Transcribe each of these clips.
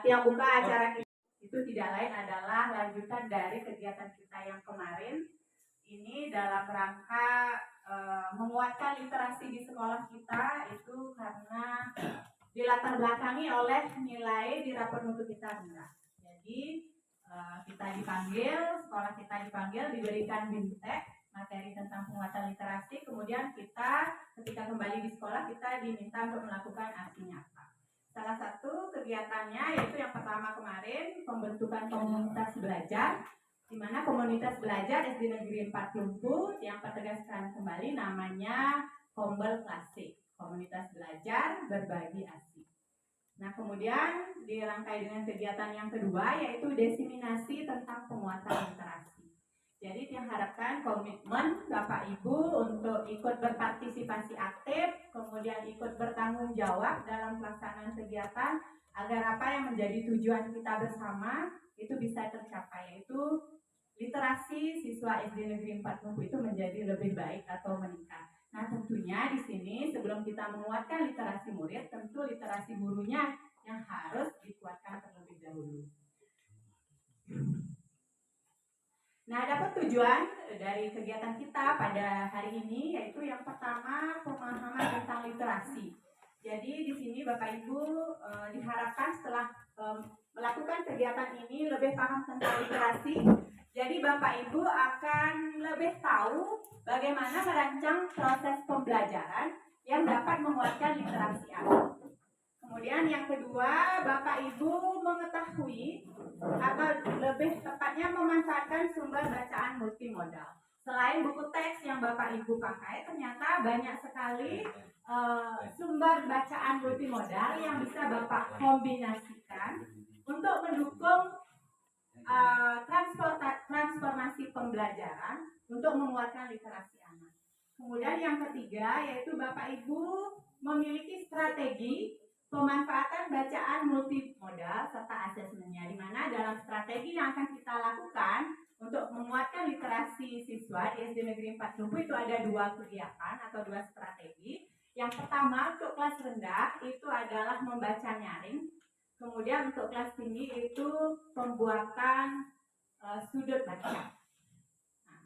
yang buka acara kita itu tidak lain adalah lanjutan dari kegiatan kita yang kemarin. Ini dalam rangka menguatkan literasi di sekolah kita itu karena dilatar belakangi oleh nilai di rapor mutu kita rendah. Jadi kita dipanggil, sekolah kita dipanggil, diberikan BIMTEK, materi tentang penguatan literasi. Kemudian kita ketika kembali di sekolah kita diminta untuk melakukan aksi nyata. Salah satu kegiatannya yaitu yang pertama kemarin pembentukan komunitas belajar, di mana komunitas belajar SD Negeri 4 Lumpuh yang pertegaskan kembali namanya Kombel Klasik, komunitas belajar berbagi asik. Nah kemudian dirangkai dengan kegiatan yang kedua yaitu desiminasi tentang penguatan literasi. Jadi diharapkan komitmen Bapak Ibu untuk ikut berpartisipasi aktif, kemudian ikut bertanggung jawab dalam pelaksanaan kegiatan agar apa yang menjadi tujuan kita bersama itu bisa tercapai, yaitu literasi siswa SD Negeri 4 Lumpuh itu menjadi lebih baik atau meningkat. Nah tentunya di sini sebelum kita menguatkan literasi murid, tentu literasi gurunya yang harus dikuatkan terlebih dahulu. Nah, dapat tujuan dari kegiatan kita pada hari ini yaitu yang pertama pemahaman tentang literasi. Jadi di sini Bapak Ibu diharapkan setelah melakukan kegiatan ini lebih paham tentang literasi. Jadi Bapak Ibu akan lebih tahu bagaimana merancang proses pembelajaran yang dapat menguatkan literasi anak. Kemudian yang kedua, Bapak Ibu mengetahui atau lebih tepatnya memanfaatkan sumber bacaan multimodal. Selain buku teks yang Bapak Ibu pakai, ternyata banyak sekali sumber bacaan multimodal yang bisa Bapak kombinasikan untuk mendukung transformasi pembelajaran untuk menguatkan literasi anak. Kemudian yang ketiga yaitu Bapak Ibu memiliki strategi pemanfaatan bacaan multimodal serta asesmennya, di mana dalam strategi yang akan kita lakukan untuk menguatkan literasi siswa di SD Negeri 4 Lumpuh itu ada dua kegiatan atau dua strategi. Yang pertama untuk kelas rendah itu adalah membaca nyaring. Kemudian untuk kelas tinggi itu pembuatan sudut baca. Nah,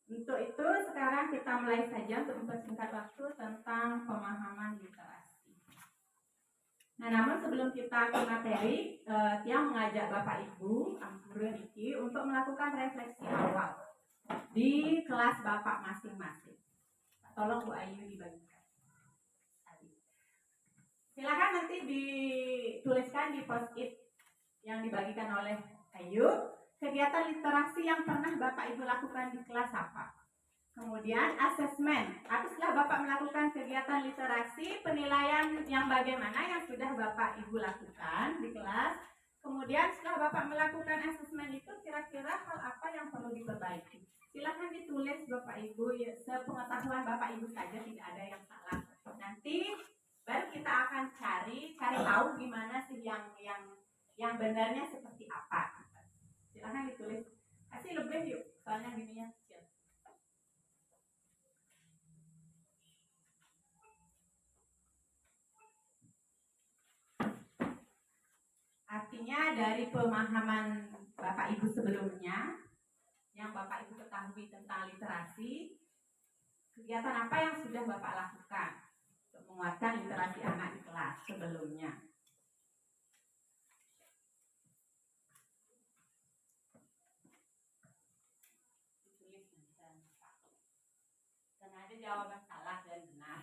untuk itu sekarang kita mulai saja untuk mempersingkat waktu tentang pemahaman literasi. Nah, namun sebelum kita ke materi, Tiang mengajak Bapak Ibu, Guru Niki untuk melakukan refleksi awal di kelas Bapak masing-masing. Tolong Bu Ayu dibagikan. Silakan nanti dituliskan di post-it yang dibagikan oleh Ayu, kegiatan literasi yang pernah Bapak Ibu lakukan di kelas apa. Kemudian asesmen, setelah Bapak melakukan kegiatan literasi, penilaian yang bagaimana yang sudah Bapak Ibu lakukan di kelas. Kemudian setelah Bapak melakukan asesmen itu, kira-kira hal apa yang perlu diperbaiki. Silakan ditulis Bapak Ibu, ya, sepengetahuan Bapak Ibu saja, tidak ada yang salah. Nanti baru kita akan cari tahu gimana sih yang benarnya seperti apa. Silakan ditulis. Kasih lebih yuk, soalnya gininya kecil. Artinya dari pemahaman Bapak Ibu sebelumnya, yang Bapak Ibu ketahui tentang literasi, kegiatan apa yang sudah Bapak lakukan untuk menguatkan literasi anak di kelas sebelumnya? Dan ada jawaban salah dan benar.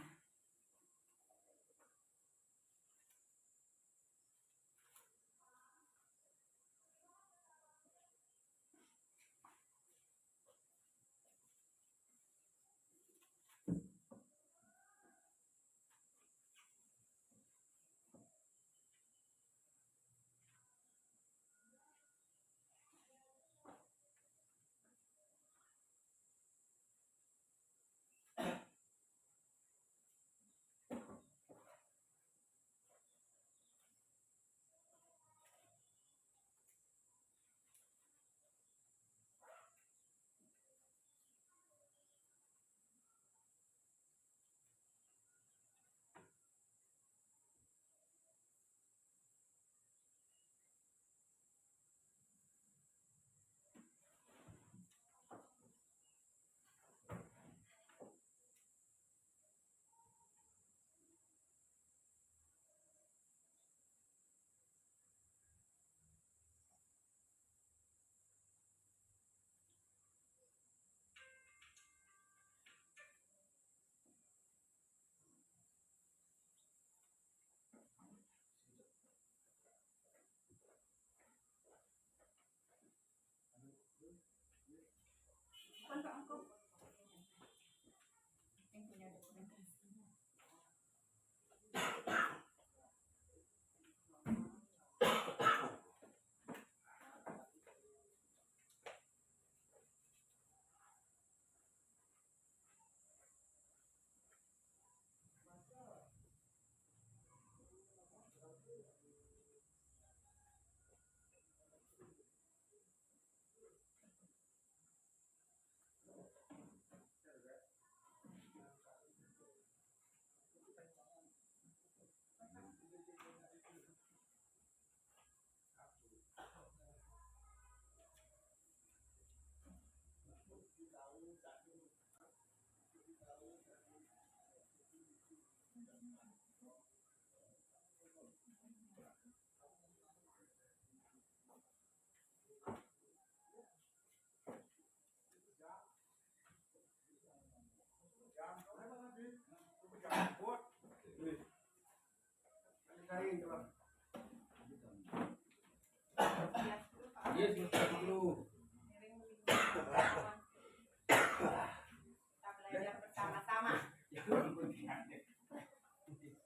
Belajar bersama-sama.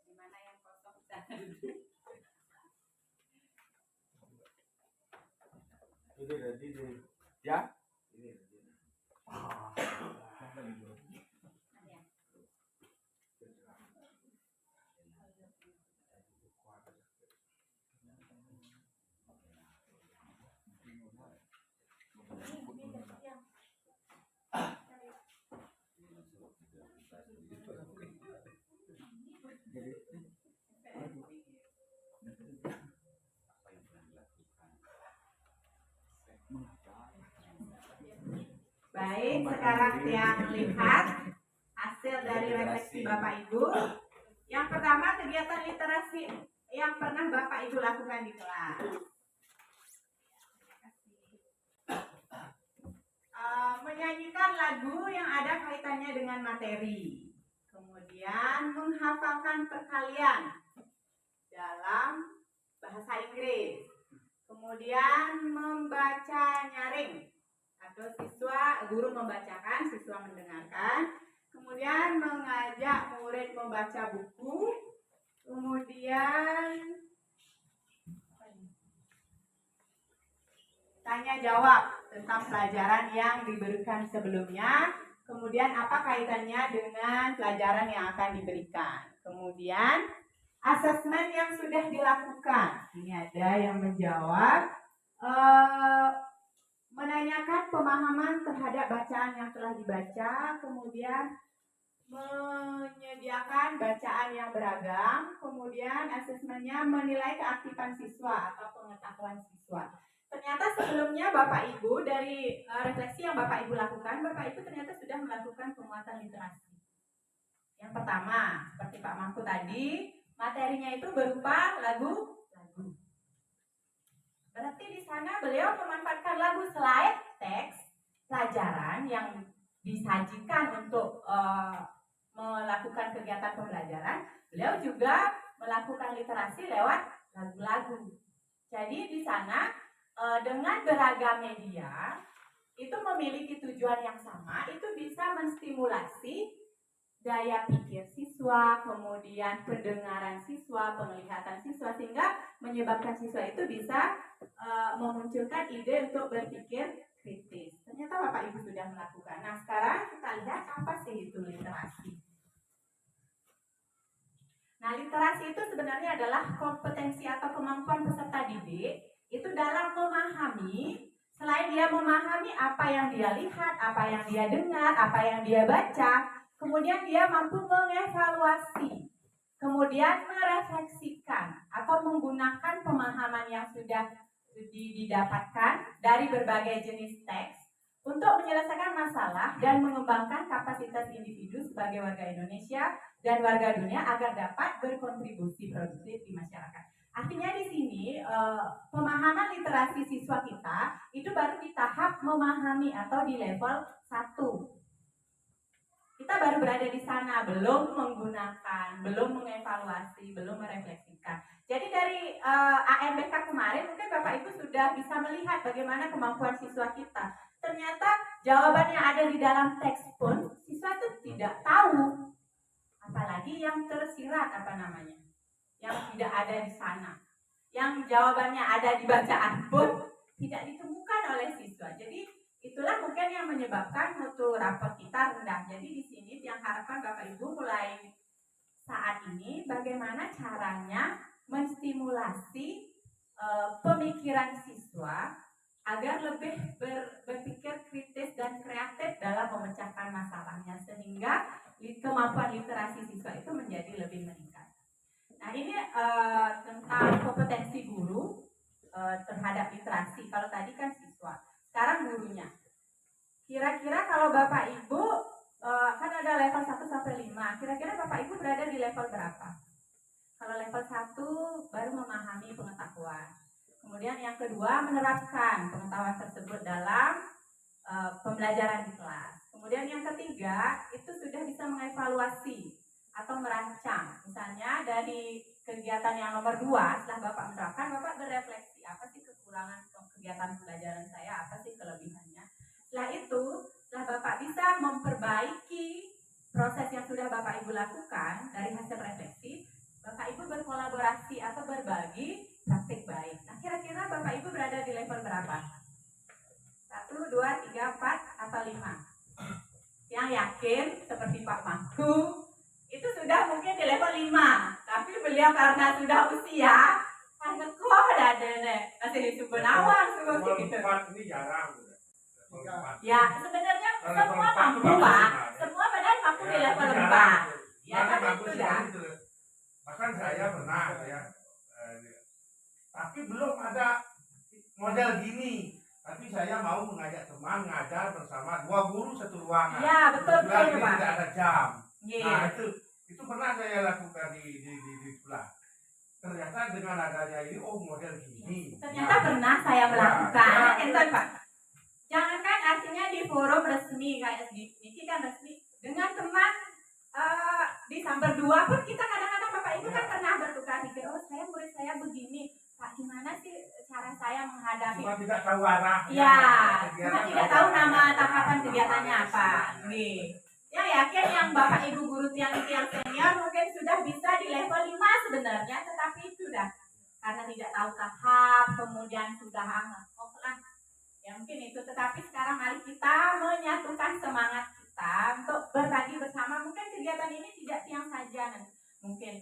Gimana yang kosong? Ya. Baik, sekarang yang lihat hasil dari refleksi Bapak Ibu. Yang pertama, kegiatan literasi yang pernah Bapak Ibu lakukan di kelas. Menyanyikan lagu yang ada kaitannya dengan materi. Kemudian menghafalkan perkalian dalam bahasa Inggris. Kemudian membaca nyaring atau guru membacakan, siswa mendengarkan. Kemudian mengajak murid membaca buku. Kemudian tanya jawab tentang pelajaran yang diberikan sebelumnya. Kemudian apa kaitannya dengan pelajaran yang akan diberikan. Kemudian asesmen yang sudah dilakukan. Ini ada yang menjawab, menanyakan pemahaman terhadap bacaan yang telah dibaca, kemudian menyediakan bacaan yang beragam, kemudian asesmennya menilai keaktifan siswa atau pengetahuan siswa. Ternyata sebelumnya Bapak Ibu dari refleksi yang Bapak Ibu lakukan, Bapak Ibu ternyata sudah melakukan penguatan literasi. Yang pertama, seperti Pak Mangku tadi, materinya itu berupa lagu. Berarti di sana beliau memanfaatkan lagu slide teks pelajaran yang disajikan untuk melakukan kegiatan pembelajaran. Beliau juga melakukan literasi lewat lagu-lagu. Jadi di sana dengan beragam media itu memiliki tujuan yang sama, itu bisa menstimulasi daya pikir siswa, kemudian pendengaran siswa, penglihatan siswa, sehingga menyebabkan siswa itu bisa memunculkan ide untuk berpikir kritis. Ternyata Bapak Ibu sudah melakukan. Nah, sekarang kita lihat apa sih itu literasi. Nah, literasi itu sebenarnya adalah kompetensi atau kemampuan peserta didik itu dalam memahami, selain dia memahami apa yang dia lihat, apa yang dia dengar, apa yang dia baca, kemudian dia mampu mengevaluasi, kemudian merefleksikan atau menggunakan pemahaman yang sudah didapatkan dari berbagai jenis teks untuk menyelesaikan masalah dan mengembangkan kapasitas individu sebagai warga Indonesia dan warga dunia agar dapat berkontribusi produktif di masyarakat. Artinya di sini pemahaman literasi siswa kita itu baru di tahap memahami atau di level 1. Kita baru berada di sana, belum menggunakan, belum mengevaluasi, belum merefleksikan. Jadi dari AMBK kemarin mungkin Bapak Ibu sudah bisa melihat bagaimana kemampuan siswa kita. Ternyata jawaban yang ada di dalam teks pun siswa itu tidak tahu, apalagi yang tersirat yang tidak ada di sana, yang jawabannya ada di bacaan pun tidak ditemukan oleh siswa. Jadi itulah mungkin yang menyebabkan mutu rapor kita rendah. Jadi di sini yang harapan Bapak Ibu mulai saat ini bagaimana caranya menstimulasi pemikiran siswa agar lebih berpikir kritis dan kreatif dalam memecahkan masalahnya, sehingga kemampuan literasi siswa itu menjadi lebih meningkat. Nah ini tentang kompetensi guru terhadap literasi. Kalau tadi kan siswa, sekarang gurunya. Kira-kira kalau Bapak Ibu kan ada level 1 sampai 5, kira-kira Bapak Ibu berada di level berapa? Kalau level 1 baru memahami pengetahuan. Kemudian yang kedua menerapkan pengetahuan tersebut dalam pembelajaran di kelas. Kemudian yang ketiga itu sudah bisa mengevaluasi atau merancang. Misalnya dari kegiatan yang nomor 2, setelah Bapak menerapkan, Bapak berefleksi, apa sih kekurangan kegiatan pembelajaran saya, apa sih kelebihannya. Setelah itu, setelah Bapak bisa memperbaiki proses yang sudah Bapak Ibu lakukan dari hasil refleksi, Bapak Ibu berkolaborasi atau berbagi praktik baik. Nah, kira-kira Bapak Ibu berada di level berapa? 1, 2, 3, 4, atau 5? Yang yakin seperti Pak Mangku itu sudah mungkin di level 5, tapi beliau karena sudah usia agak kuat ada nih, masih disebut penawang seperti itu. Ini jarang. Ya, sebenarnya semua mampu Pak, semua benar mampu di level 4. Ya, tapi sudah. Bahkan saya pernah ya, tapi belum ada model gini. Tapi saya mau mengajak teman ngajar bersama 2 guru 1 ruangan. Ya, betul Pak. Tidak ada jam. Yeah. Nah, itu pernah saya lakukan di sekolah. Ternyata dengan adanya ini, model gini. Ternyata pernah saya melakukan. Enten Pak. Jangankan artinya di forum resmi kayak ini kan resmi, dengan teman di Samber 2 pun kita kadang-kadang Bapak Ibu kan pernah bertukar pikir, murid saya begini, Pak, gimana sih cara saya menghadapi? Cuma tidak tahu arah. Ya, cuma tidak tahu nama tahapan kegiatannya apa. Nih, yang yakin yang Bapak Ibu guru tiang senior mungkin sudah bisa di level 5 sebenarnya, tetapi sudah karena tidak tahu tahap, kemudian sudah lah. Ya mungkin itu, tetapi sekarang mari kita menyatukan semangat kita untuk berbagi bersama. Mungkin kegiatan ini tidak tiang saja, mungkin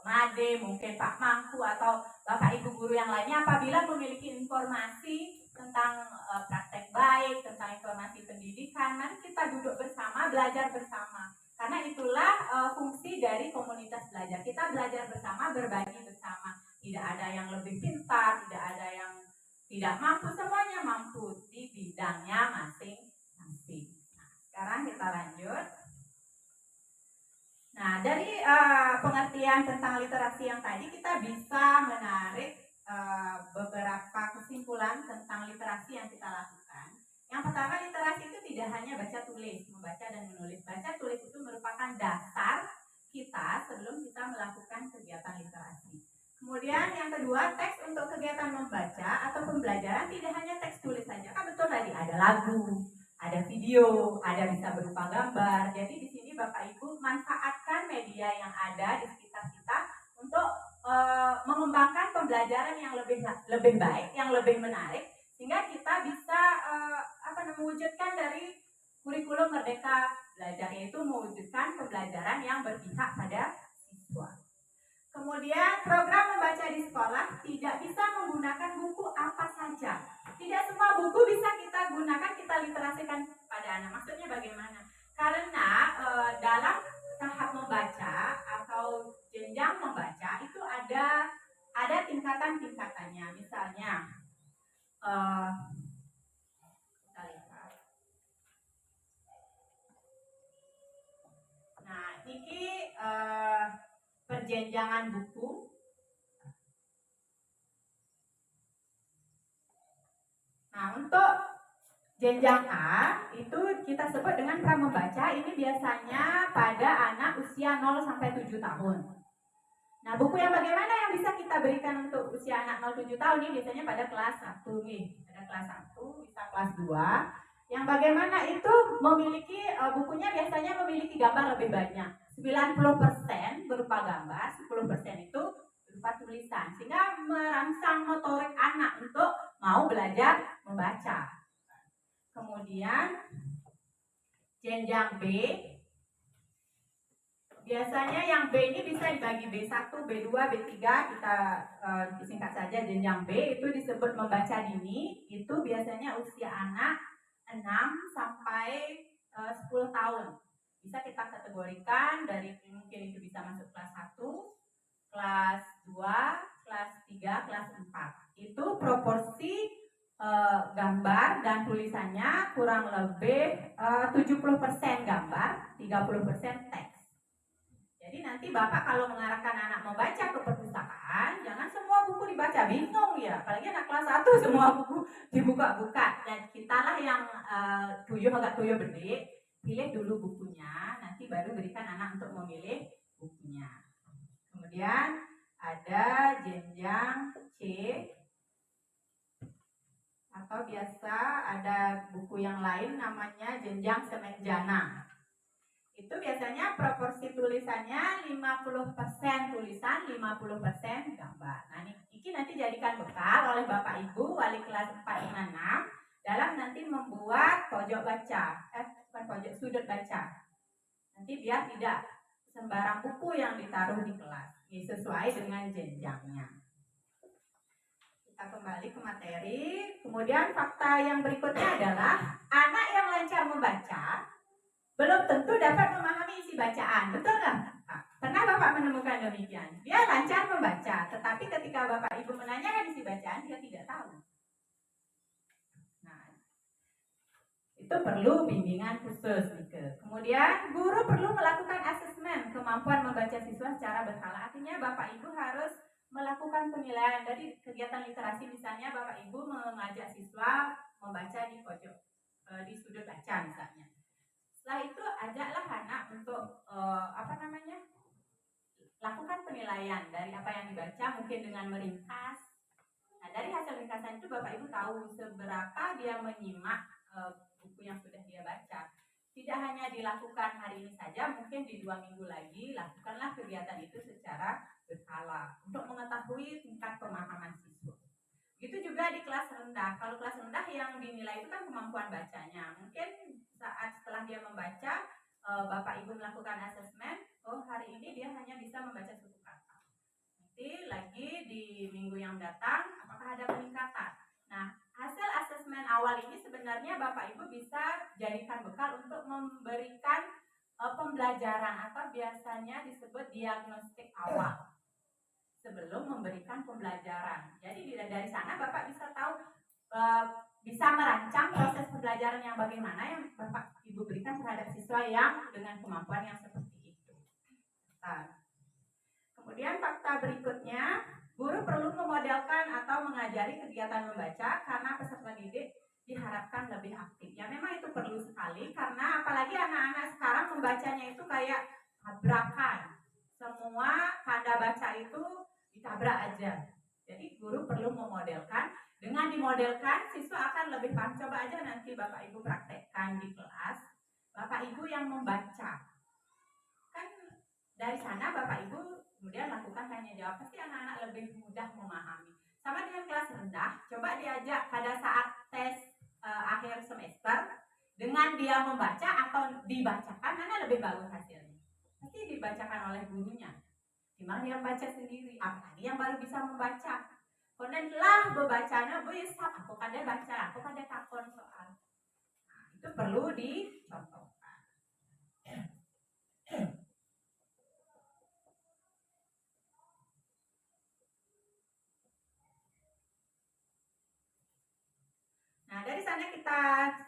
Made, mungkin Pak Mangku atau Bapak Ibu guru yang lainnya apabila memiliki informasi tentang praktek baik, tentang informasi pendidikan, mari kita duduk bersama, belajar bersama. Karena itulah fungsi dari komunitas belajar. Kita belajar bersama, berbagi bersama. Tidak ada yang lebih pintar, tidak ada yang tidak mampu, semuanya mampu di bidangnya masing-masing. Nah, sekarang kita lanjut. Nah, dari pengertian tentang literasi yang tadi kita bisa menarik beberapa kesimpulan tentang literasi yang kita lakukan. Yang pertama, literasi itu tidak hanya baca tulis, membaca dan menulis. Baca tulis itu merupakan dasar kita sebelum kita melakukan kegiatan literasi. Kemudian yang kedua, teks untuk kegiatan membaca atau pembelajaran tidak hanya teks tulis saja. Kan betul tadi ada lagu, ada video, ada bisa berupa gambar. Jadi di sini Bapak Ibu manfaatkan media yang ada di sekitar kita untuk mengembangkan pembelajaran yang lebih baik, yang lebih menarik, sehingga kita bisa mewujudkan dari kurikulum Merdeka Belajar, yaitu mewujudkan pembelajaran yang berpihak pada siswa. Kemudian program membaca di sekolah tidak bisa menggunakan buku apa saja. Tidak semua buku bisa kita gunakan, kita literasikan pada anak. Maksudnya bagaimana? Karena dalam tahap membaca atau jenjang membaca itu ada tingkatan-tingkatannya. Misalnya kita lihat. Nah, ini perjenjangan buku. Nah, untuk jenjang A itu kita sebut dengan pramembaca. Ini biasanya pada anak usia 0 sampai 7 tahun. Nah, buku yang bagaimana yang bisa kita berikan untuk usia anak 0-7 tahun ini biasanya pada kelas 1 nih. Pada kelas 1, bisa kelas 2. Yang bagaimana itu memiliki bukunya biasanya memiliki gambar lebih banyak. 90% berupa gambar, 10% itu berupa tulisan. Sehingga merangsang motorik anak untuk mau belajar membaca. Kemudian jenjang B, biasanya yang B ini bisa dibagi B1, B2, B3, kita singkat saja jenjang B itu disebut membaca dini. Itu biasanya usia anak 6 sampai 10 tahun. Bisa kita kategorikan dari mungkin itu bisa masuk kelas 1, kelas 2, kelas 3, kelas 4. Itu proporsi gambar dan tulisannya kurang lebih 70% gambar, 30% teks. Jadi nanti Bapak kalau mengarahkan anak membaca ke perpustakaan, jangan semua buku dibaca, bingung ya. Apalagi anak kelas 1 semua buku dibuka-buka. Dan kitalah yang agak tuyul gede, pilih dulu bukunya, nanti baru berikan anak untuk memilih bukunya. Kemudian ada jenjang C, atau biasa ada buku yang lain namanya jenjang semenjana. Itu biasanya proporsi tulisannya 50% tulisan, 50% gambar. Nah, ini nanti jadikan bekal oleh Bapak Ibu wali kelas 4 dan 6 dalam nanti membuat pojok baca, bukan pojok, sudut baca. Nanti biar tidak sembarang buku yang ditaruh di kelas, ini sesuai dengan jenjangnya. Kita kembali ke materi. Kemudian fakta yang berikutnya adalah anak yang lancar membaca belum tentu dapat memahami isi bacaan, betul nggak? Pernah Bapak menemukan demikian? Dia lancar membaca, tetapi ketika Bapak Ibu menanyakan isi bacaan, dia tidak tahu. Nah, itu perlu bimbingan khusus. Kemudian guru perlu melakukan asesmen kemampuan membaca siswa secara berkala. Artinya Bapak Ibu harus melakukan penilaian dari kegiatan literasi. Misalnya Bapak Ibu mengajak siswa membaca di pojok, di sudut baca misalnya. Setelah itu ajaklah anak untuk lakukan penilaian dari apa yang dibaca, mungkin dengan meringkas. Nah, dari hasil ringkasan itu Bapak Ibu tahu seberapa dia menyimak buku yang sudah dia baca. Tidak hanya dilakukan hari ini saja, mungkin di 2 minggu lagi lakukanlah kegiatan itu secara berkala untuk mengetahui tingkat pemahaman siswa. Begitu juga di kelas rendah. Kalau kelas rendah yang dinilai itu kan kemampuan bacanya. Mungkin saat setelah dia membaca, Bapak Ibu melakukan asesmen, oh hari ini dia hanya bisa membaca 1 kata. Nanti lagi di minggu yang datang, apakah ada peningkatan? Nah, hasil asesmen awal ini sebenarnya Bapak Ibu bisa jadikan bekal untuk memberikan pembelajaran atau biasanya disebut diagnostik awal sebelum memberikan pembelajaran. Jadi dari sana Bapak bisa tahu, bisa merancang proses pembelajaran yang bagaimana yang Bapak Ibu berikan terhadap siswa yang dengan kemampuan yang seperti itu. Nah, kemudian fakta berikutnya, guru perlu memodelkan atau mengajari kegiatan membaca karena peserta didik diharapkan lebih aktif. Ya memang itu perlu sekali karena apalagi anak-anak sekarang membacanya itu kayak tabrakan. Semua tanda baca itu ditabrak aja. Jadi guru perlu memodelkan. Dengan dimodelkan, siswa akan lebih paham. Coba aja nanti Bapak Ibu praktekkan di kelas. Bapak Ibu yang membaca. Kan dari sana Bapak Ibu kemudian lakukan tanya jawab. Pasti anak-anak lebih mudah memahami. Sama dengan kelas rendah, coba diajak pada saat tes akhir semester. Dengan dia membaca atau dibacakan, anak lebih bagus hasilnya. Pasti dibacakan oleh gurunya. Dimana dia membaca sendiri, apalagi yang baru bisa membaca. Kemudian lah bacanya bisa, aku kan dia baca, aku kan dia takon soal. Nah, itu perlu dicontohkan. Nah, dari sana kita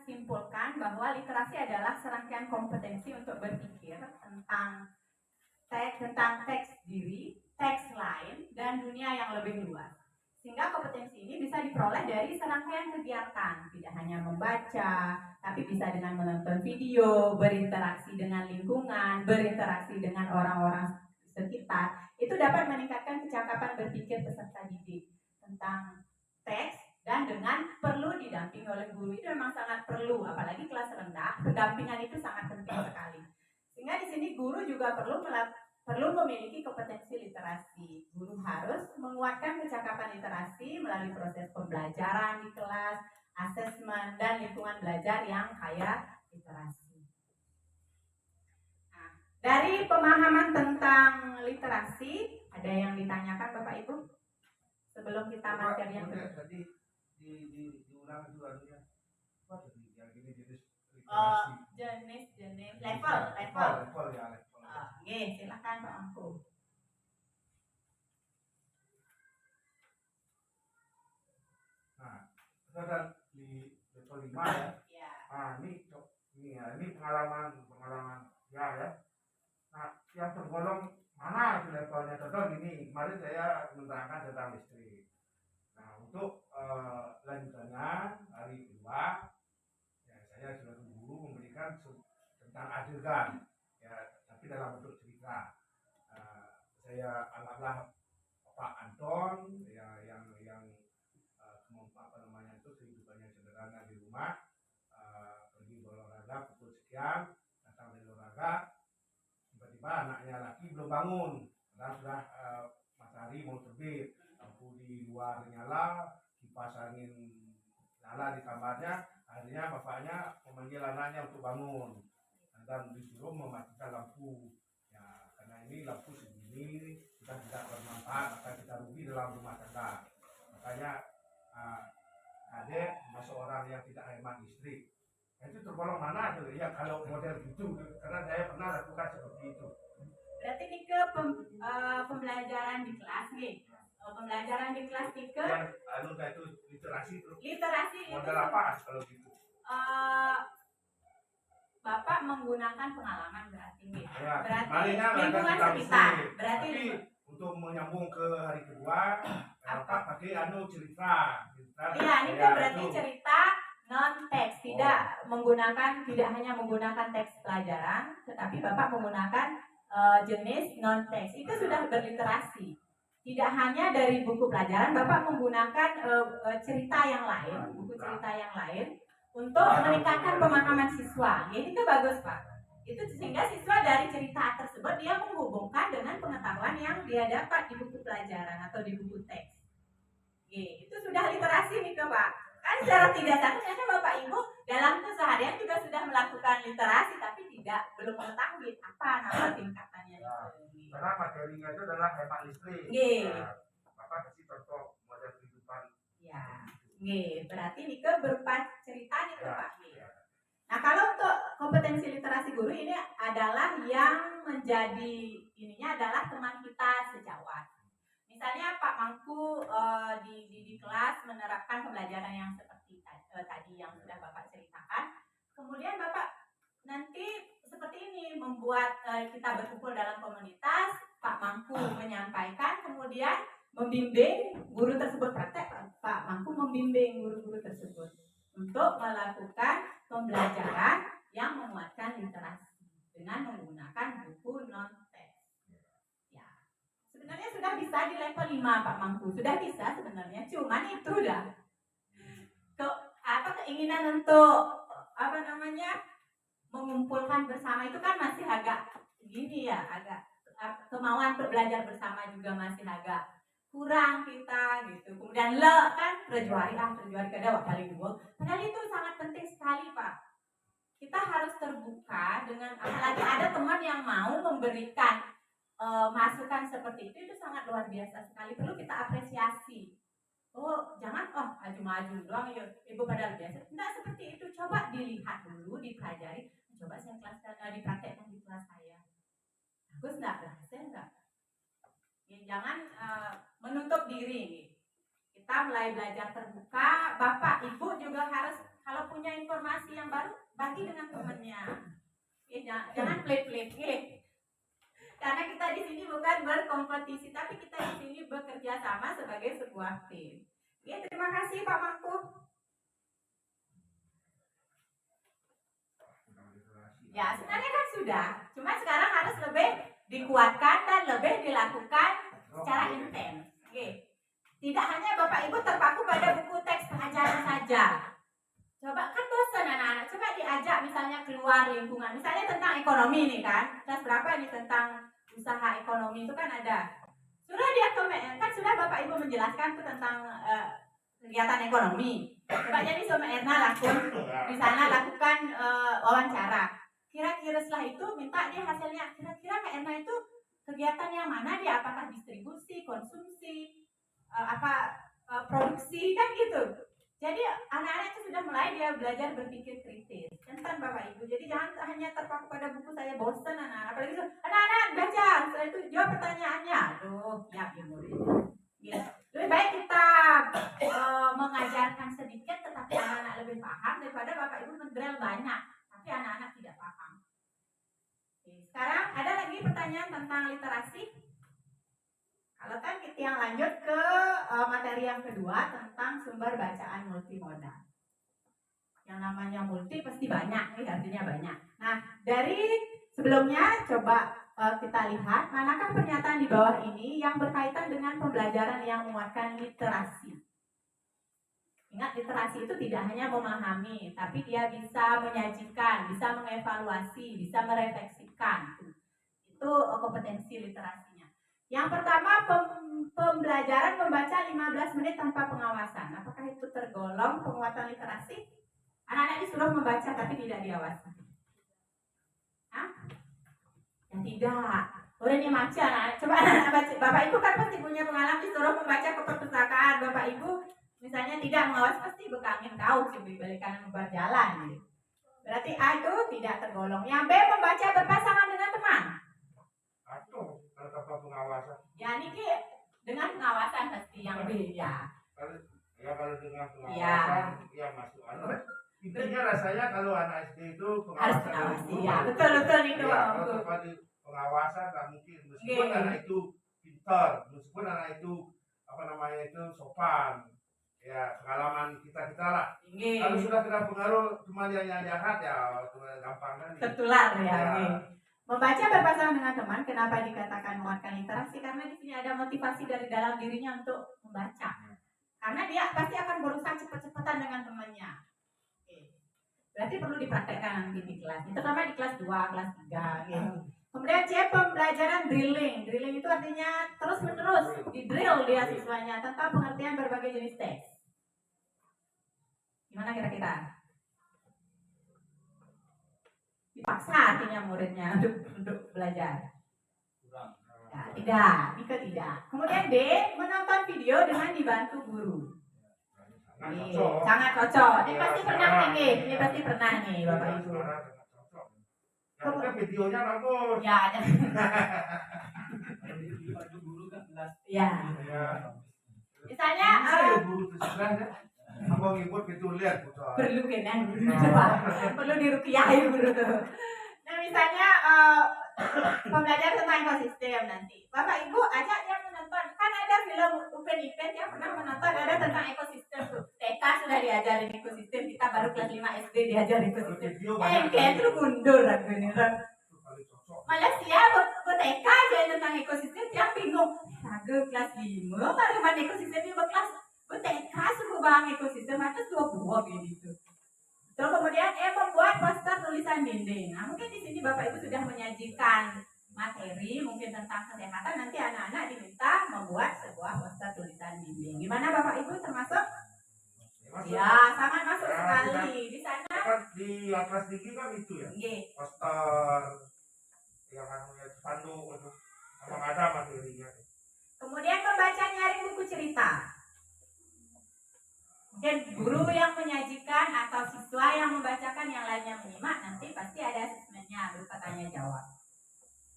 simpulkan bahwa literasi adalah serangkaian kompetensi untuk berpikir tentang teks diri, teks lain, dan dunia yang lebih luas. Sehingga kompetensi ini bisa diperoleh dari serangkaian kegiatan, tidak hanya membaca, tapi bisa dengan menonton video, berinteraksi dengan lingkungan, berinteraksi dengan orang-orang sekitar. Itu dapat meningkatkan kecakapan berpikir peserta didik tentang teks dan dengan perlu didapatkan didampingi oleh guru itu memang sangat perlu, apalagi kelas rendah, pendampingan itu sangat penting sekali. Sehingga di sini guru juga perlu memiliki kompetensi literasi. Guru harus menguatkan kecakapan literasi melalui proses pembelajaran di kelas, asesmen, dan lingkungan belajar yang kaya literasi. Nah, dari pemahaman tentang literasi, ada yang ditanyakan Bapak Ibu? Sebelum kita materi yang tadi diulang juga ya. Yang ini jenis level ya level. Oke, silakan Pak Angku. Nah, kita ada di level 5 ya. Ya. Nah, ini pengalaman ya. Nah, yang tergolong mana itu levelnya? Contoh gini, kemarin saya menerangkan tentang listrik. Nah, untuk lanjutannya hari kedua, ya saya sudah guru memberikan tentang adegan, ya, tapi dalam bentuk cerita. Saya anggaplah Pak Anton, ya, yang kehidupannya sederhana di rumah, pergi berolahraga pukul sekian, datang dari olahraga, tiba-tiba anaknya laki belum bangun, karena sudah matahari mau terbit, lampu di luar nyala, kipas angin nyala di kamarnya. Akhirnya bapaknya memanggil anaknya untuk bangun dan disuruh mematikan lampu. Ya, karena ini lampu segini sudah tidak bermanfaat, maka kita rugi dalam rumah tangga. Makanya adek masuk orang yang tidak hemat listrik. Nah, itu tergolong mana tuh ya kalau model gitu? Karena saya pernah lakukan seperti itu. Berarti ini ke pembelajaran di kelas nih. Pembelajaran di kelas ke yang itu literasi terus. Literasi model itu apa kalau gitu? Bapak menggunakan pengalaman berarti nih. Ya, berarti lingkungan sekitar. Berarti tapi untuk menyambung ke hari kedua, Bapak pakai cerita. Iya, ini kan berarti cerita non teks, tidak hanya menggunakan teks pelajaran, tetapi Bapak menggunakan jenis non teks. Itu sudah berliterasi. Tidak hanya dari buku pelajaran, Bapak menggunakan cerita yang lain, buku cerita yang lain untuk meningkatkan pemahaman siswa. Ini tuh bagus Pak. Itu sehingga siswa dari cerita tersebut dia menghubungkan dengan pengetahuan yang dia dapat di buku pelajaran atau di buku teks. Itu sudah literasi nih Pak. Kan secara tidak sadar ternyata Bapak Ibu dalam keseharian juga sudah melakukan literasi tapi belum mengetahui apa nama tingkatannya. Karena materinya itu adalah hemat listrik. Bapak kasih contoh model kehidupan. Ya. Berarti Nike berupa cerita nih Pak. Nah, kalau untuk kompetensi literasi guru ini adalah yang menjadi adalah teman kita sejawat. Misalnya Pak Mangku di kelas menerapkan pembelajaran yang seperti tadi yang sudah Bapak ceritakan. Kemudian Bapak nanti seperti ini membuat kita berkumpul dalam komunitas, Pak Mangku menyampaikan, kemudian membimbing guru tersebut praktek, Pak Mangku membimbing guru-guru tersebut untuk melakukan pembelajaran yang menguatkan literasi dengan menggunakan buku non-teks. Ya, sebenarnya sudah bisa di level 5 Pak Mangku, sudah bisa sebenarnya, cuman itu udah keinginan untuk mengumpulkan bersama itu kan masih agak gini ya, agak kemauan belajar bersama juga masih agak kurang kita gitu. Kemudian kan perjuari kada paling dua. Padahal itu sangat penting sekali Pak. Kita harus terbuka dengan apalagi ada teman yang mau memberikan masukan seperti itu sangat luar biasa sekali. Perlu kita apresiasi. Jangan maju-maju doang ya. Ibu padahal biasa. Tidak seperti itu. Coba dilihat dulu, dipelajari. Coba saya dipraktekkan di kelas saya. Bagus enggak? Berhasil enggak? Ya, jangan menutup diri. Kita mulai belajar terbuka. Bapak, Ibu juga harus kalau punya informasi yang baru bagi dengan temannya. Jangan pelit-pelit. Karena kita di sini bukan berkompetisi, tapi kita di sini bekerja sama sebagai sebuah tim. Terima kasih Pak Mangku. Ya, sebenarnya kan sudah. Cuma sekarang harus lebih dikuatkan dan lebih dilakukan secara intens. Tidak hanya Bapak Ibu terpaku pada buku teks pengajaran saja. Coba kan bosan anak-anak, coba diajak misalnya keluar lingkungan, misalnya tentang ekonomi nih kan, kelas berapa nih tentang usaha ekonomi itu kan ada. Sudah dia kan sudah Bapak Ibu menjelaskan tuh tentang kegiatan ekonomi. Coba jadi sama Erna di sana lakukan wawancara. Kira-kira setelah itu minta dia hasilnya. Kira-kira Kak Erna itu kegiatan yang mana dia? Apakah distribusi, konsumsi, produksi kan gitu. Jadi anak-anak itu sudah mulai dia belajar berpikir kritis. Kan Bapak Ibu. Jadi jangan hanya terpaku pada buku saya, bosan anak-anak. Apalagi itu anak-anak baca, setelah itu jawab pertanyaannya. Aduh, ya murid. Gitu. Lebih baik kita mengajarkan sedikit tetapi anak-anak lebih paham daripada Bapak Ibu mendrill banyak tapi anak-anak tidak paham. Oke, sekarang ada lagi pertanyaan tentang literasi. Kalau kan kita yang lanjut ke materi yang kedua tentang sumber bacaan multimodal. Yang namanya multi pasti banyak, nih artinya banyak. Nah, dari sebelumnya coba kita lihat manakah pernyataan di bawah ini yang berkaitan dengan pembelajaran yang menguatkan literasi. Ingat, literasi itu tidak hanya memahami, tapi dia bisa menyajikan, bisa mengevaluasi, bisa merefleksikan. Itu kompetensi literasinya. Yang pertama, pembelajaran membaca 15 menit tanpa pengawasan. Apakah itu tergolong penguatan literasi? Anak-anak disuruh membaca tapi tidak diawasi. Hah? Ya tidak. Udah nih baca anak-anak. Coba anak-anak baca. Bapak Ibu kan pasti punya pengalaman disuruh membaca ke perpustakaan. Bapak Ibu misalnya tidak mengawasi pasti bekangin kau sih balik kanan berjalan. Gitu. Berarti A itu tidak tergolong. Yang B, membaca berpasangan dengan teman. Atau tanpa pengawasan. Ya ini dengan pengawasan pasti yang B ya. Kalau dengan pengawasan ya masuk anak. Intinya rasanya kalau anak SD itu pengawasan harus ya, betul itu. Ya, kalau tempat pengawasan nggak mungkin meskipun anak itu pintar, meskipun anak itu sopan. Ya pengalaman kita lah. Kalau sudah kena pengaruh cuma yang jahat ya gampang kan. Tertular ya. Membaca berpasangan dengan teman, kenapa dikatakan menguatkan literasi? Karena di sini ada motivasi dari dalam dirinya untuk membaca. Karena dia pasti akan berusaha cepat-cepatan dengan temannya. Berarti perlu dipraktekkan nanti di kelas. Itu terutama di kelas 2, kelas 3 gitu. Kemudian C, pembelajaran drilling. Drilling itu artinya terus-menerus di-drill dia siswanya tentang pengertian berbagai jenis teks. Gimana kira-kira? Dipaksa artinya muridnya untuk belajar. Ya, tidak, Dika tidak. Kemudian D, menonton video dengan dibantu guru. Sangat cocok. Ini pasti pernah nih, Bapak Ibu. Karena videonya bagus. Ya, ada. Ya. Misalnya guru abang ibu itu lihat perlu kan perlu dirukiahi guru tuh. Nah misalnya pembelajaran tentang ekosistem nanti Bapak Ibu ajak dia menonton, kan ada film Open Event yang pernah menonton, ada tentang ekosistem tuh. TK sudah diajarin ekosistem, kita baru kelas 5 SD diajarin ekosistem. Kayak itu mundur aku ini. Malah dia buat TK aja tentang ekosistem yang bingung. Ragu kelas 5 baru mana ekosistem ini berkelas TK suruh bang ekosistem atas 20 gitu. Terus kemudian membuat poster tulisan dinding. Nah mungkin di sini Bapak Ibu sudah menyajikan materi mungkin tentang kesehatan, nanti anak-anak diminta membuat sebuah poster tulisan dinding. Gimana Bapak Ibu termasuk? Ya sangat masuk sekali. Di sana di atas tinggi kan itu ya. Poster yang spanduk itu sama ada materinya. Kemudian membaca nyaring buku cerita. Mungkin guru yang menyajikan atau siswa yang membacakan, yang lainnya menyimak, nanti pasti ada asesmennya berupa tanya jawab.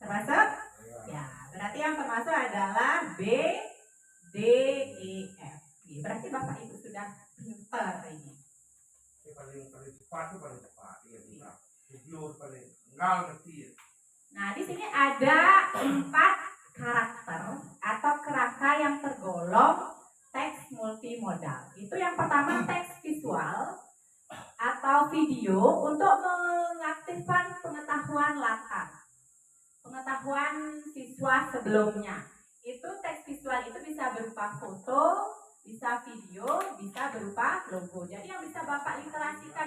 Termasuk? Ya, berarti yang termasuk adalah B, D, E, F. Berarti Bapak Ibu sudah pintar ini. Paling cepat. Ya, video paling enggak ngerti. Nah, di sini ada 4 karakter atau kerangka yang tergolong teks multimodal. Itu yang pertama teks visual atau video untuk mengaktifkan pengetahuan latar, pengetahuan siswa sebelumnya. Itu teks visual itu bisa berupa foto, bisa video, bisa berupa logo. Jadi yang bisa Bapak literasikan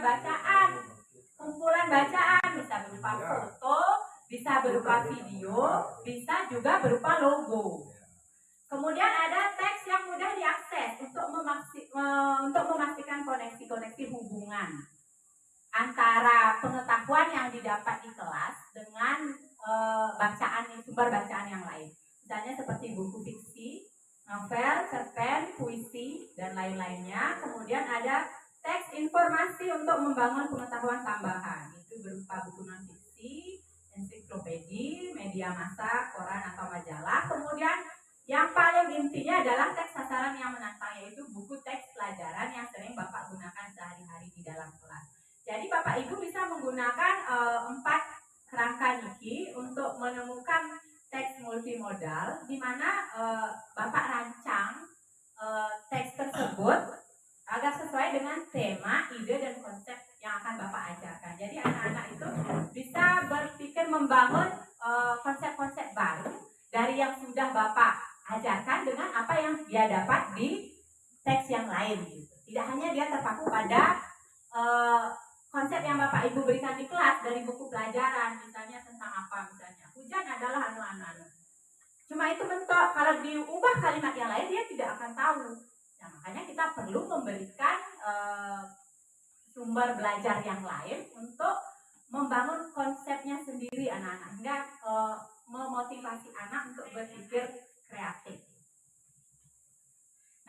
bacaan, kumpulan bacaan, bisa berupa foto, bisa berupa video, bisa juga berupa logo. Kemudian ada teks yang mudah diakses untuk memastikan koneksi-koneksi hubungan antara pengetahuan yang didapat di kelas dengan sumber bacaan yang lain. Misalnya seperti buku fiksi, novel, cerpen, puisi, dan lain-lainnya. Kemudian ada teks informasi untuk membangun pengetahuan tambahan. Itu berupa buku non-fiksi, ensiklopedi, media massa, koran atau majalah. Kemudian yang paling intinya adalah teks sasaran yang menantang, yaitu buku teks pelajaran yang sering Bapak gunakan sehari-hari di dalam kelas. Jadi Bapak Ibu bisa menggunakan 4 kerangka niki untuk menemukan teks multimodal, di mana Bapak rancang teks tersebut agar sesuai dengan tema, ide, dan konsep yang akan Bapak ajarkan. Jadi anak-anak itu bisa berpikir membangun konsep-konsep baru dari yang sudah Bapak ajarkan dengan apa yang dia dapat di teks yang lain. Tidak hanya dia terpaku pada konsep yang Bapak Ibu berikan di kelas dari buku pelajaran, misalnya tentang apa, misalnya hujan adalah anu. Cuma itu bentuk, kalau diubah kalimat yang lain dia tidak akan tahu. Nah, makanya kita perlu memberikan sumber belajar yang lain untuk membangun konsepnya sendiri anak-anak, hingga memotivasi anak untuk berpikir kreatif.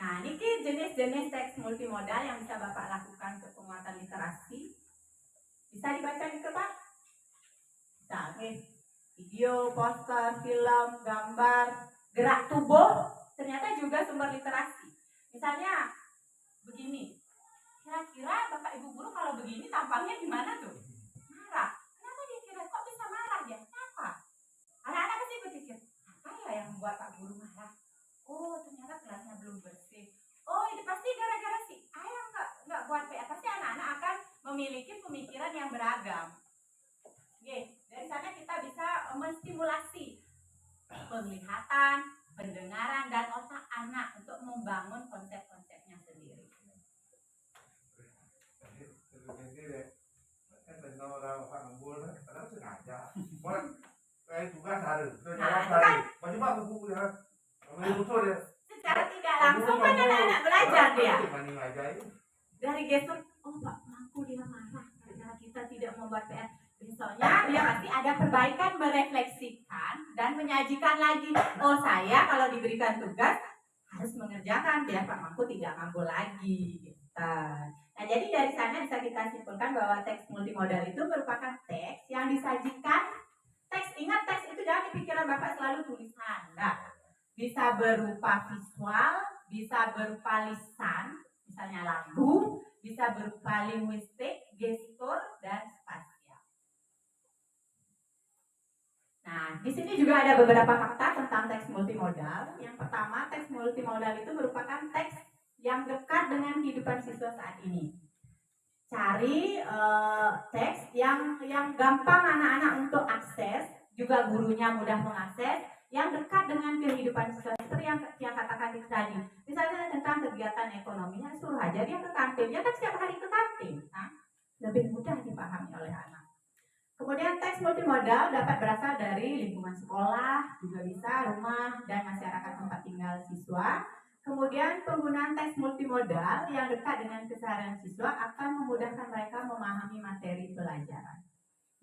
Nah, ini jenis-jenis teks multimodal yang bisa Bapak lakukan untuk penguatan literasi. Bisa dibaca di tempat? Bisa, video, poster, film, gambar, gerak tubuh, ternyata juga sumber literasi. Misalnya begini, kira-kira Bapak Ibu guru kalau begini tampangnya gimana tuh? Marah. Kenapa dia kira kok bisa marah dia? Kenapa? Anak-anak pasti berpikir, apa ya yang membuat Pak Guru marah? Oh, ternyata kelasnya belum bersih. Oh, ini pasti gara-gara si ayah nggak buat PR. Pasti anak-anak akan memiliki pemikiran yang beragam. Oke, dari sana kita bisa menstimulasi penglihatan, pendengaran, dan otak anak untuk membangun konsep-konsepnya sendiri. Secara tidak langsung kan anak-anak belajar dia. Dari gestur, oh Pak Mangku dia marah karena kita tidak membuat PR. Besoknya dia pasti ada perbaikan, merefleksikan dan menyajikan lagi. Oh, saya kalau diberikan tugas harus mengerjakan biar Pak Mangku tidak ngambul lagi. Nah, jadi dari sana bisa kita simpulkan bahwa teks multimodal itu merupakan teks yang disajikan. Ingat teks itu jangan di pikiran Bapak selalu tulisan. Nah, bisa berupa visual, bisa berupa lisan, misalnya lagu, bisa berupa linguistik, gestur, dan spasial. Nah, di sini juga ada beberapa fakta tentang teks multimodal. Yang pertama, teks multimodal itu merupakan teks yang dekat dengan kehidupan siswa saat ini. Cari teks yang gampang anak-anak untuk akses, juga gurunya mudah mengakses, yang dekat dengan kehidupan siswa, seperti yang katakan tadi. Misalnya tentang kegiatan ekonominya, suruh aja dia ke kantin, dia kan setiap hari ke kantin, nah, lebih mudah dipahami oleh anak. Kemudian teks multimodal dapat berasal dari lingkungan sekolah, juga bisa rumah dan masyarakat tempat tinggal siswa. Kemudian penggunaan teks multimodal yang dekat dengan keseharian siswa akan memudahkan mereka memahami materi pelajaran.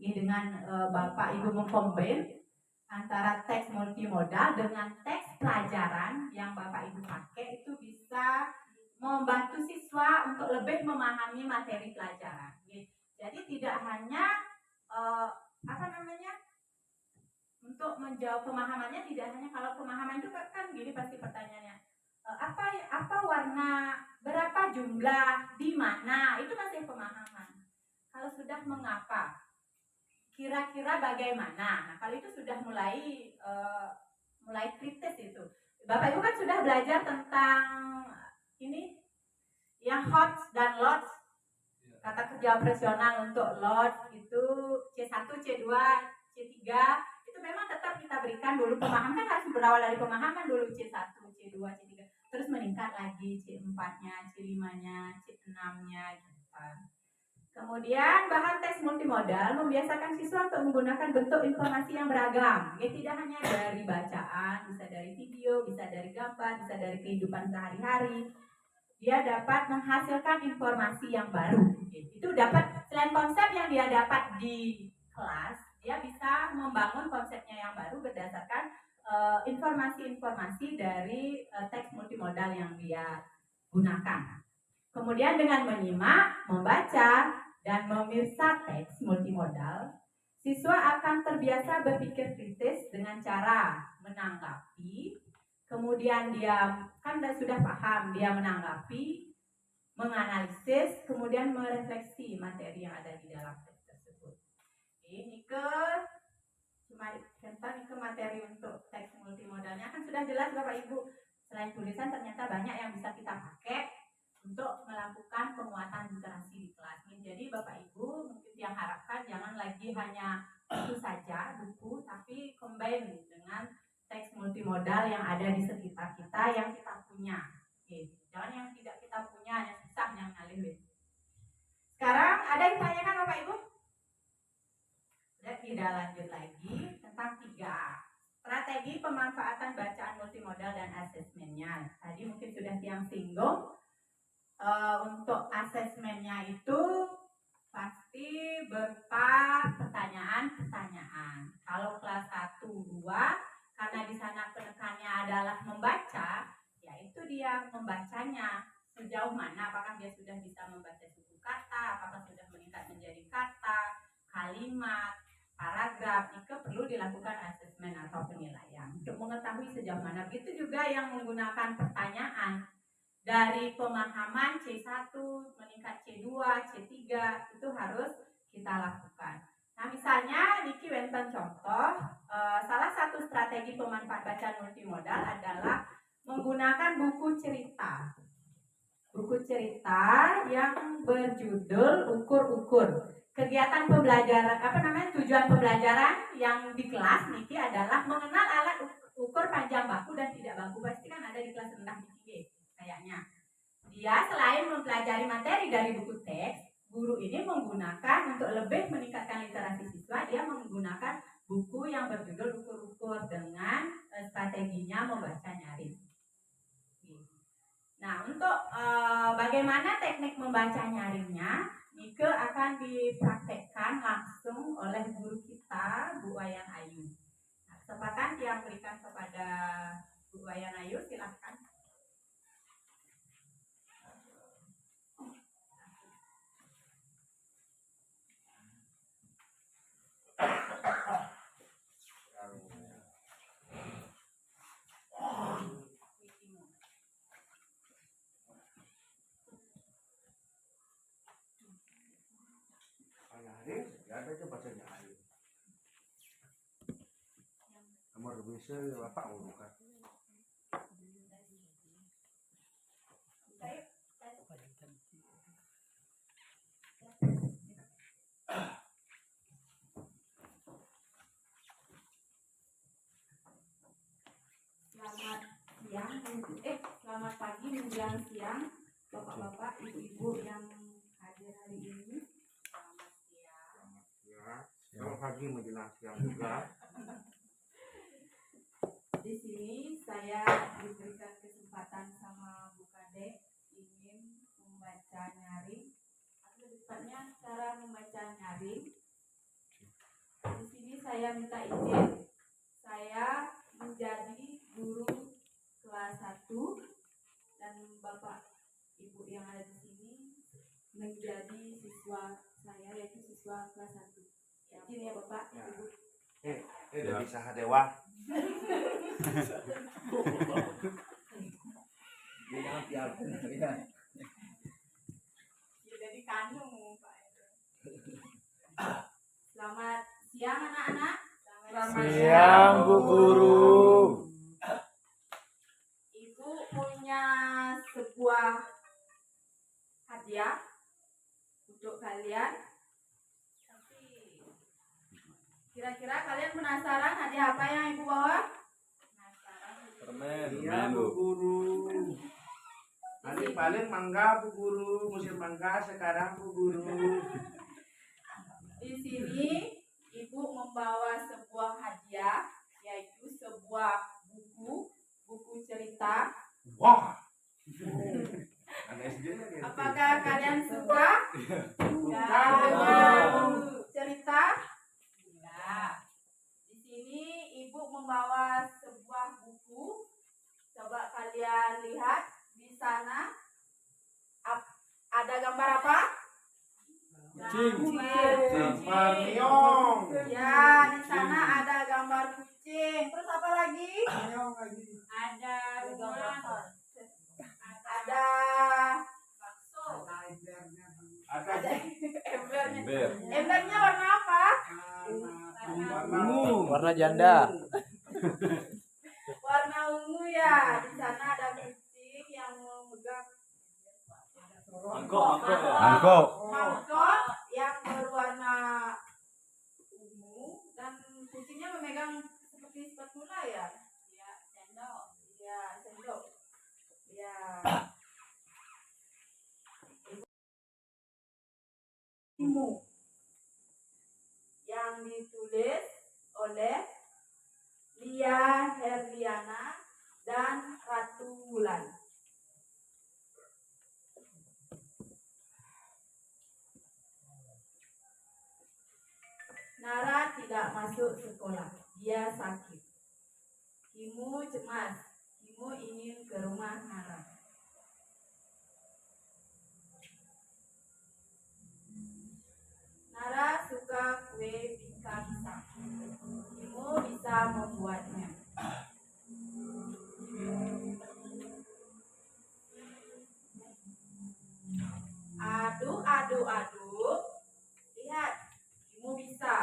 Ini dengan Bapak Ibu mengkombin antara teks multimodal dengan teks pelajaran yang Bapak Ibu pakai, itu bisa membantu siswa untuk lebih memahami materi pelajaran. Jadi tidak hanya untuk menjawab pemahamannya, tidak hanya kalau pemahaman itu kan gini pasti pertanyaannya. Apa warna, berapa jumlah, di mana, itu masih pemahaman. Kalau sudah mengapa, kira-kira bagaimana, nah kalau itu sudah mulai kritis itu. Bapak Ibu kan sudah belajar tentang ini yang hot dan lot, kata kerja operasional. Untuk lot itu C1, C2, C3, itu memang tetap kita berikan dulu pemahaman, kan harus berawal dari pemahaman dulu, C1, C2, C3, terus meningkat lagi C4-nya, C5-nya, C6-nya gitu. Kemudian bahan teks multimodal membiasakan siswa untuk menggunakan bentuk informasi yang beragam. Ya, tidak hanya dari bacaan, bisa dari video, bisa dari gambar, bisa dari kehidupan sehari-hari. Dia dapat menghasilkan informasi yang baru. Itu dapat, selain konsep yang dia dapat di kelas, dia bisa membangun konsepnya yang baru berdasarkan informasi-informasi dari teks multimodal yang dia gunakan. Kemudian dengan menyimak, membaca, dan memirsa teks multimodal, siswa akan terbiasa berpikir kritis dengan cara menanggapi, kemudian dia kan sudah paham, dia menanggapi, menganalisis, kemudian merefleksi materi yang ada di dalam teks tersebut. Ini cuma contoh ke materi untuk teks multimodalnya kan sudah jelas Bapak Ibu. Selain tulisan ternyata banyak yang bisa kita pakai untuk melakukan penguatan literasi di kelas. Jadi Bapak Ibu mungkin yang harapkan jangan lagi hanya itu saja buku, tapi combine dengan teks multimodal yang ada di sekitar kita yang kita punya. Oke. Jangan yang tidak kita punya, yang susah yang ngalih. Sekarang ada yang tanyakan Bapak Ibu? Tidak lanjut lagi tentang 3 strategi pemanfaatan bacaan multimodal dan asesmennya. Tadi mungkin sudah Tiang singgung. Untuk asesmennya itu pasti berupa pertanyaan-pertanyaan. Kalau kelas 1, 2, karena di sana penekannya adalah membaca, yaitu dia membacanya sejauh mana, apakah dia sudah bisa membaca suku kata, apakah sudah meningkat menjadi kata, kalimat, paragraf. Itu perlu dilakukan asesmen atau penilaian untuk mengetahui sejauh mana. Begitu juga yang menggunakan pertanyaan. Dari pemahaman C1 meningkat C2, C3 itu harus kita lakukan. Nah misalnya Niki wenten contoh, salah satu strategi pemanfaat bacaan multimodal adalah menggunakan buku cerita. Buku cerita yang berjudul Ukur-Ukur. Kegiatan pembelajaran, tujuan pembelajaran yang di kelas Niki adalah mengenal alat ukur panjang baku dan tidak baku. Pasti kan ada di kelas rendah Niki. Kayaknya dia selain mempelajari materi dari buku teks, guru ini menggunakan untuk lebih meningkatkan literasi siswa, dia menggunakan buku yang berjudul Ukur-Ukur dengan strateginya membaca nyaring. Nah untuk bagaimana teknik membaca nyaringnya, Nike akan dipraktekkan langsung oleh guru kita Bu Wayan Ayu. Nah, kesempatan yang berikan kepada Bu Wayan Ayu, silahkan. Ada aja bacanya air. Nomor bisa Bapak mau buka. Selamat pagi menjelang siang, Bapak-bapak, Ibu-ibu yang hadir hari ini. Selamat siang. Selamat pagi menjelang siang juga. Di sini saya diberikan kesempatan sama Bu Kadek ingin membaca nyaring. Atau tepatnya cara membaca nyaring. Di sini saya minta izin. Saya menjadi guru kelas 1 dan Bapak Ibu yang ada di sini menjadi siswa saya, yaitu siswa kelas 1. Izin ya Bapak, ya. Ibu. Udah bisa dewa. Jadi kandung Pak. Selamat siang anak-anak. Selamat siang Bu Guru. Ibu punya sebuah hadiah untuk kalian. Tapi kira-kira kalian penasaran hadiah apa yang Ibu bawa? Penasaran? Permen. Iya Bu Guru. Paling mangga Bu Guru, musim mangga sekarang Bu Guru. Di sini Ibu membawa sebuah hadiah, yaitu sebuah buku cerita. Wah. Ada SD-nya dia. Apakah kalian suka Suka. dengan cerita? Ya. Di sini Ibu membawa sebuah buku. Coba kalian lihat di sana. Ada gambar apa? Kucing. Gambar Miong. Ya, di sana ada gambar kucing. Terus apa lagi? Ada rumah, Ada bakso. Ada Embernya. Embernya warna apa? Ungu. Warna janda. Warna ungu ya. Di sana ada kucing yang memegang Mangkok. mangkok yang berwarna ungu dan kucingnya memegang seperti spatula ya. Ya, sendok. Ya, sendok. Ya. Ibu yang ditulis oleh Lia Herliana dan Ratu Wulan. Nara tidak masuk sekolah, dia sakit. Kimu cemas, Kimu ingin ke rumah Nara. Nara suka kue bingka pisang. Kimu bisa membuatnya. Aduk. Lihat, Kimu bisa.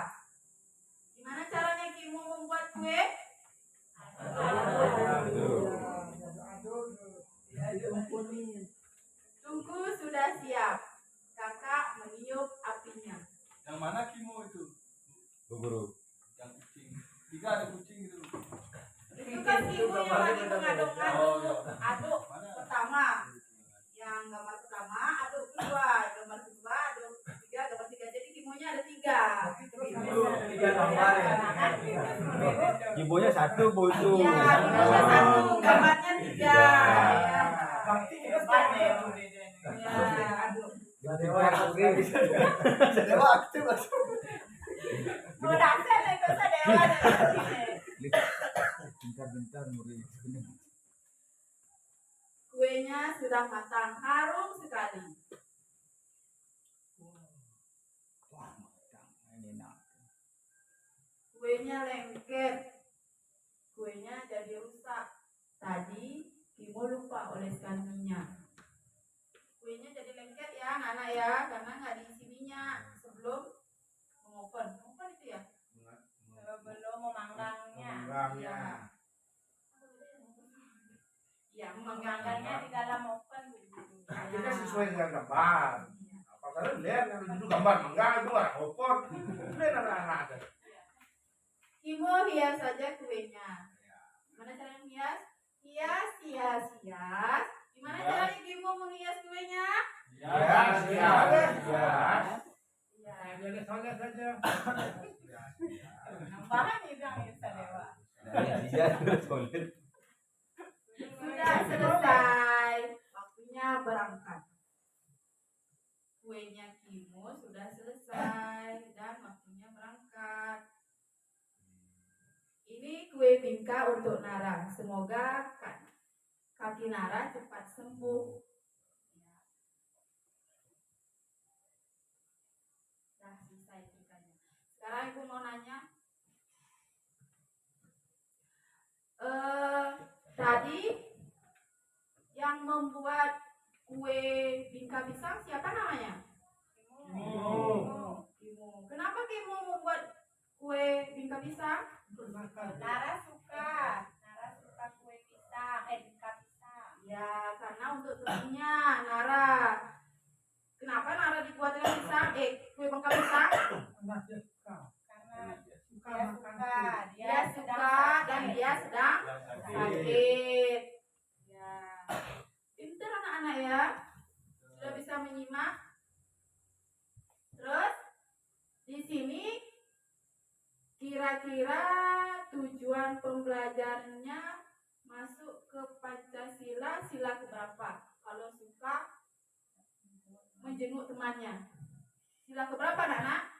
Gimana caranya Kimu membuat kue? Tungku sudah siap. Kakak meniup apinya. Yang mana Kimo itu? Bu Guru. Yang kucing. Tiga ada kucing itu. Itu kan Kimu yang lagi mengaduk-aduk. Aduk pertama. Yang gambar pertama, aduk kedua. Gambar kedua, aduk ketiga, gambar tiga. Jadi Kimunya ada 3. Tiga gambar ya. Kibonya satu, Bu itu. Iya, Kimunya 1, gambarnya 3. Ya. Ya, aduk. Dewa aktif. Udah saya ikut sadewa dari sini. Bentar murid. Kuenya sudah matang, harum sekali. Wah, matang. Ini enak. Kuenya lengket. Kuenya jadi rusak. Tadi Kimo lupa oleskan minyak. Kuenya jadi lengket ya anak-anak ya, karena nggak diisi minyak sebelum mengopen. Mengopen itu ya? belum memanggangnya. Menggangnya. Ya, Memanggangnya di dalam oven begitu. Nah, kita sesuai dengan gambar. Apakah lihat yang itu gambar mangga itu orang opor. Lihat anak-anak. Kimo hias saja kuenya. Gimana caranya hias? Hias. Gimana caranya Kimo menghias kuenya? Ya. Iya. Nambahan itu yang sadewa. Sudah selesai. Waktunya berangkat. Kuenya Kimo sudah selesai dan waktunya berangkat. Ini kue bingka untuk Nara. Semoga kaki Nara cepat sembuh. Dah selesai ceritanya. Sekarang Ibu mau nanya. Tadi yang membuat kue bingka pisang siapa namanya? Kimo. Kenapa Kimo membuat kue bingka pisang? Nara suka kue pisang, bingka pisang. Ya, karena untuk temennya Nara. Kenapa Nara dibuat dengan pisang? Kue bingka pisang? Karena Dia suka dan dia sedang sakit. Ya. Pintar anak-anak kira-kira tujuan pembelajarannya masuk ke Pancasila sila keberapa? Kalau suka menjenguk temannya. Sila keberapa, anak-anak?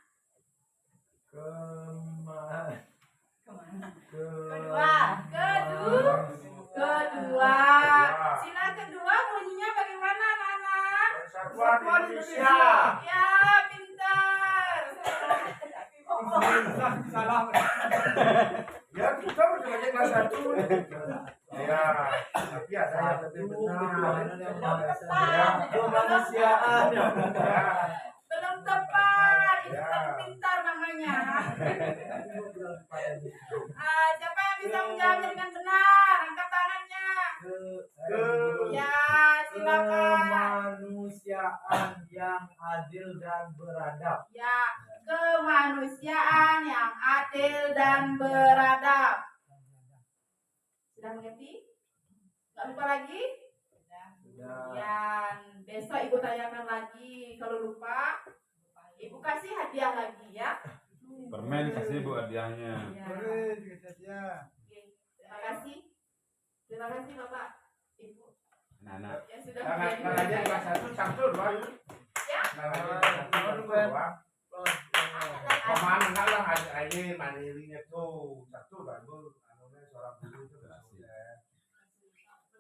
Kemana? Kedua. Sila kedua bunyinya bagaimana, anak-anak? Persatuan Indonesia. Ya, pintar. Salah. Ya kita belajar kelas 1. Ya, tapi ada yang lebih benar. Kemanusiaan. Ya. Belum tepat. Itu Ya. kan pintar namanya. Siapa yang bisa menjawabnya dengan benar? Angkat tangannya. Ya, silakan. Kemanusiaan yang adil dan beradab. Ya, kemanusiaan yang adil dan beradab. Sudah mengerti? Nggak lupa lagi? Kemudian besok ibu tanyakan lagi. Kalau lupa, ibu kasih hadiah lagi ya. Permen kasih bu hadiahnya. Ya. Oke, terima kasih. Terima kasih Bapak, Ibu. Anak-anak. Yang sudah Ngajar kelas 1 2. Ya. Ngajar kelas 1 2. Pemahaman enggak lah aja mandirinya tuh. 1 baru anunya seorang guru itu berhasil.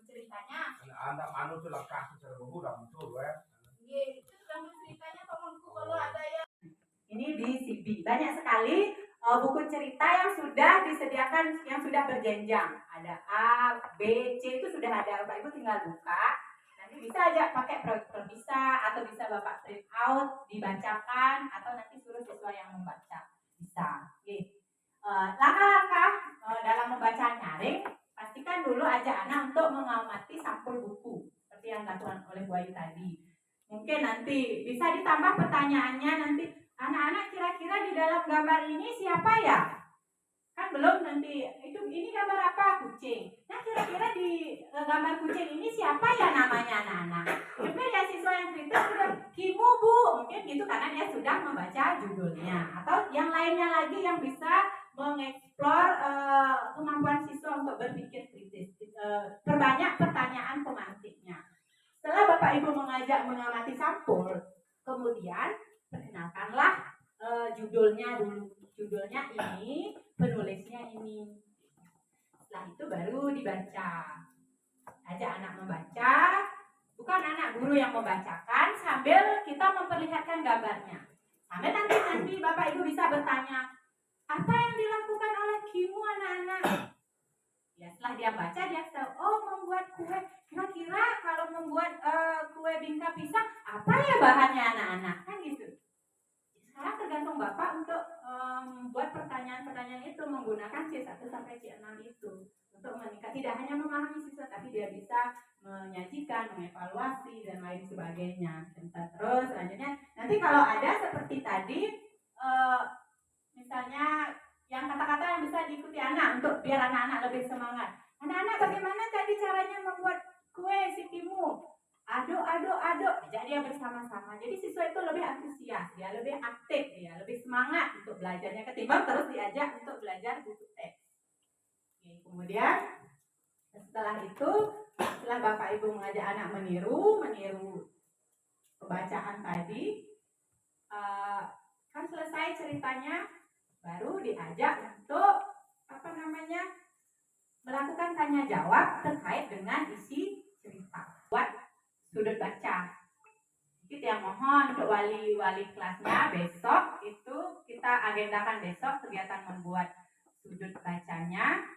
Ceritanya. Anak anu tuh lengkap secara buku udah muncul ya. Iya, itu sudah ceritanya temanku kalau ada yang ini di CB banyak sekali buku cerita yang sudah disediakan yang sudah berjenjang. Ada A, B, C itu sudah ada. Bapak Ibu tinggal buka. Nanti bisa aja pakai proyektor bisa atau bisa Bapak print out dibacakan atau nanti suruh siswa yang membaca. Bisa. Oke. Langkah-langkah dalam membaca nyaring, pastikan dulu aja anak untuk mengamati sampul buku seperti yang dilakukan oleh Bu Ayu tadi. Mungkin nanti bisa ditambah pertanyaannya nanti, anak-anak kira-kira di dalam gambar ini siapa ya? Kan belum nanti, ini gambar apa? Kucing. Nah kira-kira di gambar kucing ini siapa ya namanya anak-anak? Mungkin ya siswa yang kritis sudah Kimu Bu, mungkin gitu karena dia sudah membaca judulnya. Atau yang lainnya lagi yang bisa mengeksplor kemampuan siswa untuk berpikir kritis. Perbanyak pertanyaan pemantiknya. Setelah Bapak Ibu mengajak mengamati sampul, kemudian perkenalkanlah judulnya dulu. Judulnya ini, penulisnya ini. Setelah itu baru dibaca. Ajak anak membaca, bukan anak guru yang membacakan, sambil kita memperlihatkan gambarnya. Sambil nanti Bapak Ibu bisa bertanya, apa yang dilakukan oleh Kimu anak-anak? Ya setelah dia baca, dia tahu, oh membuat kue. Kira-kira kalau membuat kue bingka pisang, apa ya bahannya anak-anak? Kan gitu. Sekarang tergantung Bapak untuk membuat pertanyaan-pertanyaan itu menggunakan C1 sampai C6 itu untuk meningkat tidak hanya memahami siswa tapi dia bisa menyajikan, mengevaluasi dan lain sebagainya. Terus selanjutnya nanti kalau ada seperti tadi misalnya yang kata-kata yang bisa diikuti anak untuk biar anak-anak lebih semangat. Anak-anak bagaimana tadi caranya membuat kue si Kimu? Aduk, ajak dia bersama-sama. Jadi siswa itu lebih antusias, dia lebih aktif, dia lebih semangat untuk belajarnya ketimbang terus diajak untuk belajar buku teks. Oke, kemudian setelah itu, setelah Bapak Ibu mengajak anak meniru pembacaan tadi, kan selesai ceritanya, baru diajak untuk melakukan tanya jawab terkait dengan isi cerita. Buat sudut baca. Itu yang mohon untuk wali kelasnya besok itu kita agendakan besok kegiatan membuat sudut bacanya.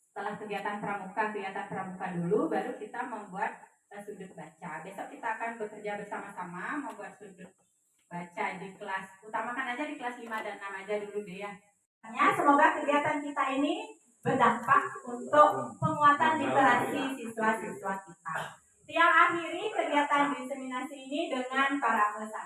Setelah kegiatan pramuka dulu baru kita membuat sudut baca. Besok kita akan bekerja bersama-sama membuat sudut baca di kelas. Utamakan aja di kelas 5 dan 6 aja dulu deh ya. Semoga kegiatan kita ini berdampak untuk penguatan literasi siswa-siswa kita. Yang akhiri kegiatan diseminasi ini dengan para peserta.